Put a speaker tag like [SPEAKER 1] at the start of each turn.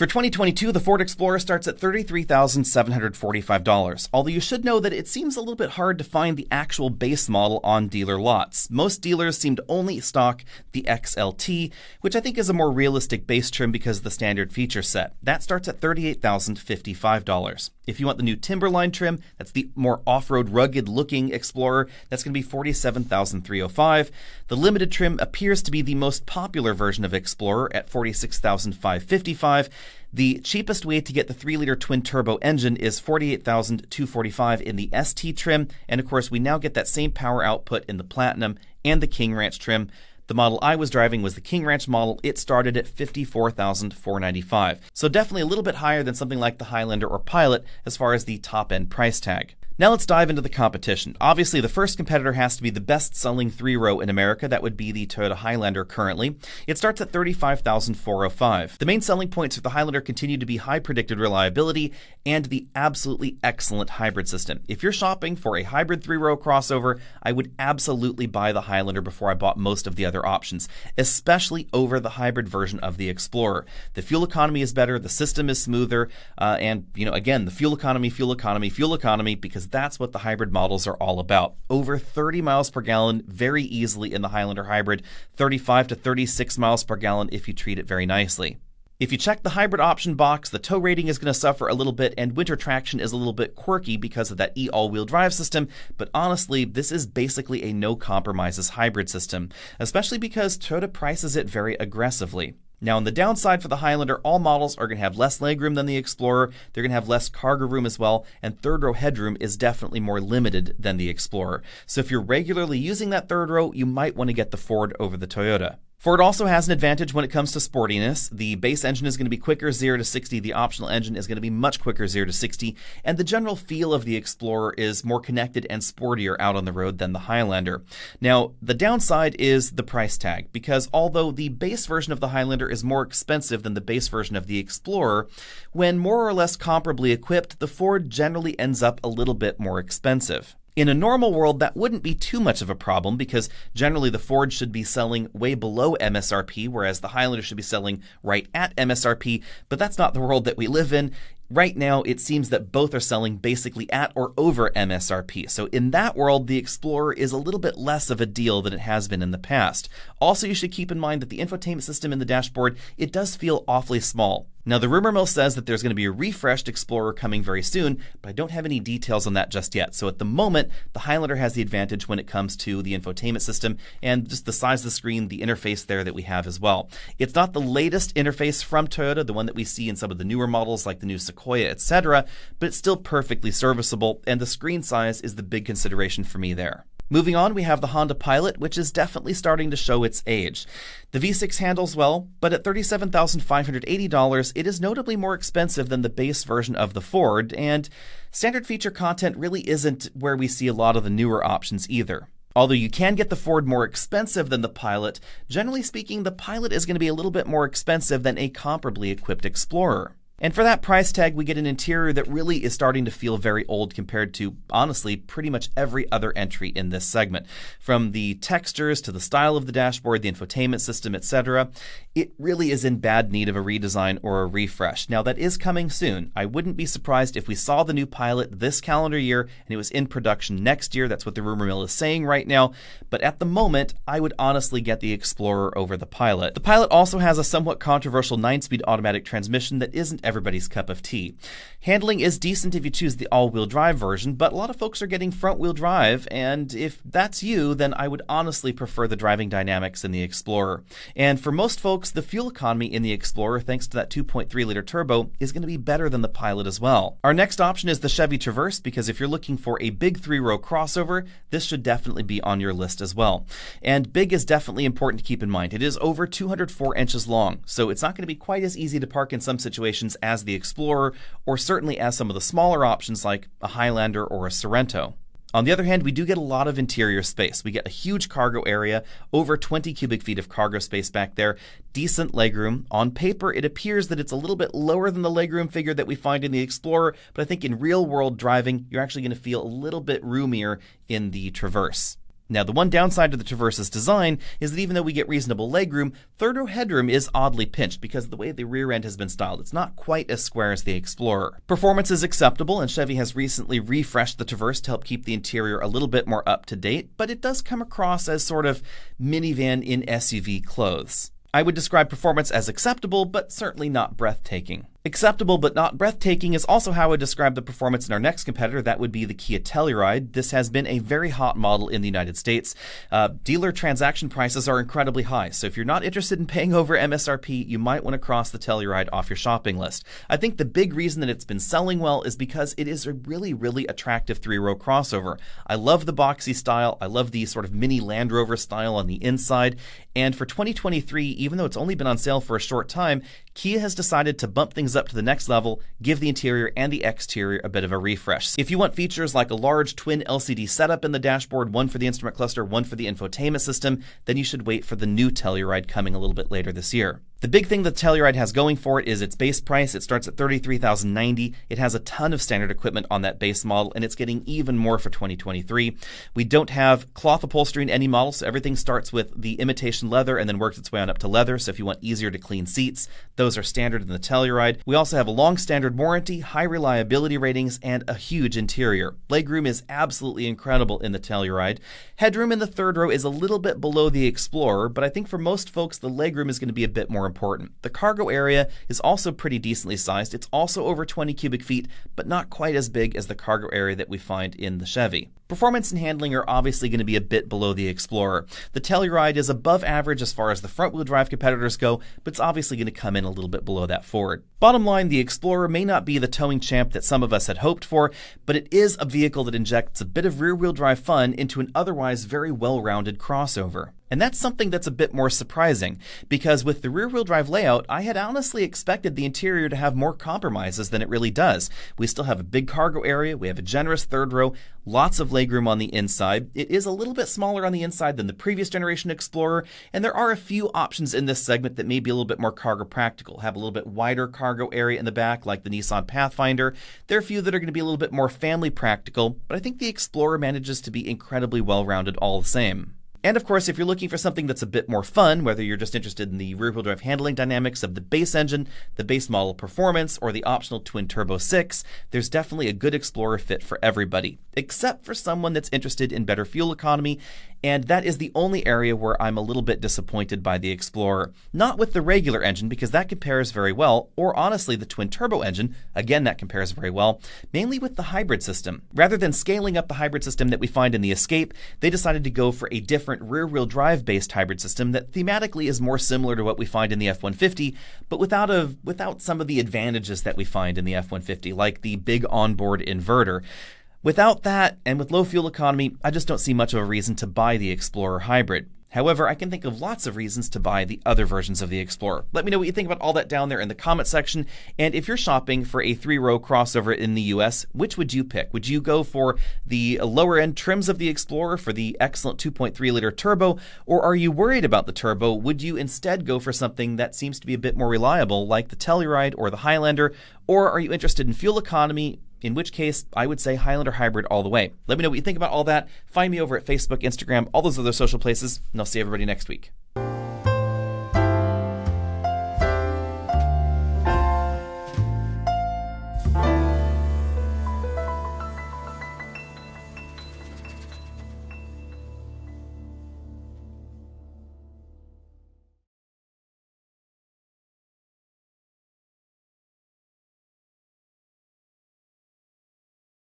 [SPEAKER 1] For 2022, the Ford Explorer starts at $33,745, although you should know that it seems a little bit hard to find the actual base model on dealer lots. Most dealers seem to only stock the XLT, which I think is a more realistic base trim because of the standard feature set. That starts at $38,055. If you want the new Timberline trim, that's the more off-road rugged-looking Explorer, that's going to be $47,305. The limited trim appears to be the most popular version of Explorer at $46,555. The cheapest way to get the 3-liter twin-turbo engine is $48,245 in the ST trim, and of course we now get that same power output in the Platinum and the King Ranch trim. The model I was driving was the King Ranch model. It started at $54,495. So definitely a little bit higher than something like the Highlander or Pilot as far as the top-end price tag. Now let's dive into the competition. Obviously, the first competitor has to be the best-selling 3-row in America. That would be the Toyota Highlander currently. It starts at $35,405. The main selling points of the Highlander continue to be high predicted reliability and the absolutely excellent hybrid system. If you're shopping for a hybrid 3-row crossover, I would absolutely buy the Highlander before I bought most of the other options, especially over the hybrid version of the Explorer. The fuel economy is better, the system is smoother, and again, the fuel economy, because that's what the hybrid models are all about. Over 30 miles per gallon very easily in the Highlander Hybrid, 35 to 36 miles per gallon if you treat it very nicely. If you check the hybrid option box, the tow rating is going to suffer a little bit, and winter traction is a little bit quirky because of that all-wheel drive system, but honestly, this is basically a no-compromises hybrid system, especially because Toyota prices it very aggressively. Now, on the downside for the Highlander, all models are going to have less legroom than the Explorer, they're going to have less cargo room as well, and third-row headroom is definitely more limited than the Explorer. So if you're regularly using that third row, you might want to get the Ford over the Toyota. Ford also has an advantage when it comes to sportiness. The base engine is going to be quicker 0 to 60, the optional engine is going to be much quicker 0 to 60, and the general feel of the Explorer is more connected and sportier out on the road than the Highlander. Now, the downside is the price tag, because although the base version of the Highlander is more expensive than the base version of the Explorer, when more or less comparably equipped, the Ford generally ends up a little bit more expensive. In a normal world, that wouldn't be too much of a problem because generally the Ford should be selling way below MSRP, whereas the Highlander should be selling right at MSRP, but that's not the world that we live in. Right now, it seems that both are selling basically at or over MSRP. So in that world, the Explorer is a little bit less of a deal than it has been in the past. Also, you should keep in mind that the infotainment system in the dashboard, it does feel awfully small. Now, the rumor mill says that there's going to be a refreshed Explorer coming very soon, but I don't have any details on that just yet. So at the moment, the Highlander has the advantage when it comes to the infotainment system and just the size of the screen, the interface there that we have as well. It's not the latest interface from Toyota, the one that we see in some of the newer models like the new Sequoia, etc., but it's still perfectly serviceable, and the screen size is the big consideration for me there. Moving on, we have the Honda Pilot, which is definitely starting to show its age. The V6 handles well, but at $37,580, it is notably more expensive than the base version of the Ford, and standard feature content really isn't where we see a lot of the newer options either. Although you can get the Ford more expensive than the Pilot, generally speaking, the Pilot is going to be a little bit more expensive than a comparably equipped Explorer. And for that price tag, we get an interior that really is starting to feel very old compared to, honestly, pretty much every other entry in this segment. From the textures to the style of the dashboard, the infotainment system, etc., it really is in bad need of a redesign or a refresh. Now, that is coming soon. I wouldn't be surprised if we saw the new Pilot this calendar year and it was in production next year. That's what the rumor mill is saying right now. But at the moment, I would honestly get the Explorer over the Pilot. The Pilot also has a somewhat controversial 9-speed automatic transmission that isn't everybody's cup of tea. Handling is decent if you choose the all-wheel drive version, but a lot of folks are getting front-wheel drive, and if that's you, then I would honestly prefer the driving dynamics in the Explorer. And for most folks, the fuel economy in the Explorer, thanks to that 2.3-liter turbo, is going to be better than the Pilot as well. Our next option is the Chevy Traverse, because if you're looking for a big 3-row crossover, this should definitely be on your list as well. And big is definitely important to keep in mind. It is over 204 inches long, so it's not going to be quite as easy to park in some situations as the Explorer, or certainly as some of the smaller options like a Highlander or a Sorento. On the other hand, we do get a lot of interior space. We get a huge cargo area, over 20 cubic feet of cargo space back there, decent legroom. On paper, it appears that it's a little bit lower than the legroom figure that we find in the Explorer, but I think in real-world driving, you're actually going to feel a little bit roomier in the Traverse. Now, the one downside to the Traverse's design is that even though we get reasonable legroom, third-row headroom is oddly pinched because of the way the rear end has been styled. It's not quite as square as the Explorer. Performance is acceptable, and Chevy has recently refreshed the Traverse to help keep the interior a little bit more up-to-date, but it does come across as sort of minivan in SUV clothes. I would describe performance as acceptable, but certainly not breathtaking. Acceptable but not breathtaking is also how I would describe the performance in our next competitor. That would be the Kia Telluride. This has been a very hot model in the United States. Dealer transaction prices are incredibly high, so if you're not interested in paying over MSRP, you might want to cross the Telluride off your shopping list. I think the big reason that it's been selling well is because it is a really, really attractive three-row crossover. I love the boxy style. I love the sort of mini Land Rover style on the inside. And for 2023, even though it's only been on sale for a short time, Kia has decided to bump things up to the next level, give the interior and the exterior a bit of a refresh. If you want features like a large twin LCD setup in the dashboard, one for the instrument cluster, one for the infotainment system, then you should wait for the new Telluride coming a little bit later this year. The big thing that Telluride has going for it is its base price. It starts at $33,090. It has a ton of standard equipment on that base model, and it's getting even more for 2023. We don't have cloth upholstery in any model, so everything starts with the imitation leather and then works its way on up to leather. So if you want easier to clean seats, those are standard in the Telluride. We also have a long standard warranty, high reliability ratings, and a huge interior. Legroom is absolutely incredible in the Telluride. Headroom in the third row is a little bit below the Explorer, but I think for most folks, the legroom is going to be a bit more important. The cargo area is also pretty decently sized. It's also over 20 cubic feet, but not quite as big as the cargo area that we find in the Chevy. Performance and handling are obviously going to be a bit below the Explorer. The Telluride is above average as far as the front-wheel drive competitors go, but it's obviously going to come in a little bit below that Ford. Bottom line, the Explorer may not be the towing champ that some of us had hoped for, but it is a vehicle that injects a bit of rear-wheel drive fun into an otherwise very well-rounded crossover. And that's something that's a bit more surprising, because with the rear-wheel drive layout, I had honestly expected the interior to have more compromises than it really does. We still have a big cargo area, we have a generous third row, lots of legroom on the inside. It is a little bit smaller on the inside than the previous generation Explorer, and there are a few options in this segment that may be a little bit more cargo practical. Have a little bit wider cargo area in the back, like the Nissan Pathfinder. There are a few that are going to be a little bit more family practical, but I think the Explorer manages to be incredibly well-rounded all the same. And of course, if you're looking for something that's a bit more fun, whether you're just interested in the rear-wheel drive handling dynamics of the base engine, the base model performance, or the optional twin-turbo 6, there's definitely a good Explorer fit for everybody, except for someone that's interested in better fuel economy, and that is the only area where I'm a little bit disappointed by the Explorer. Not with the regular engine, because that compares very well, or honestly the twin-turbo engine, again that compares very well, mainly with the hybrid system. Rather than scaling up the hybrid system that we find in the Escape, they decided to go for a different rear-wheel drive-based hybrid system that thematically is more similar to what we find in the F-150, but without some of the advantages that we find in the F-150, like the big onboard inverter. Without that, and with low fuel economy, I just don't see much of a reason to buy the Explorer Hybrid. However, I can think of lots of reasons to buy the other versions of the Explorer. Let me know what you think about all that down there in the comment section. And if you're shopping for a three-row crossover in the US, which would you pick? Would you go for the lower-end trims of the Explorer for the excellent 2.3-liter turbo? Or are you worried about the turbo? Would you instead go for something that seems to be a bit more reliable, like the Telluride or the Highlander? Or are you interested in fuel economy? In which case, I would say Highlander Hybrid all the way. Let me know what you think about all that. Find me over at Facebook, Instagram, all those other social places, and I'll see everybody next week.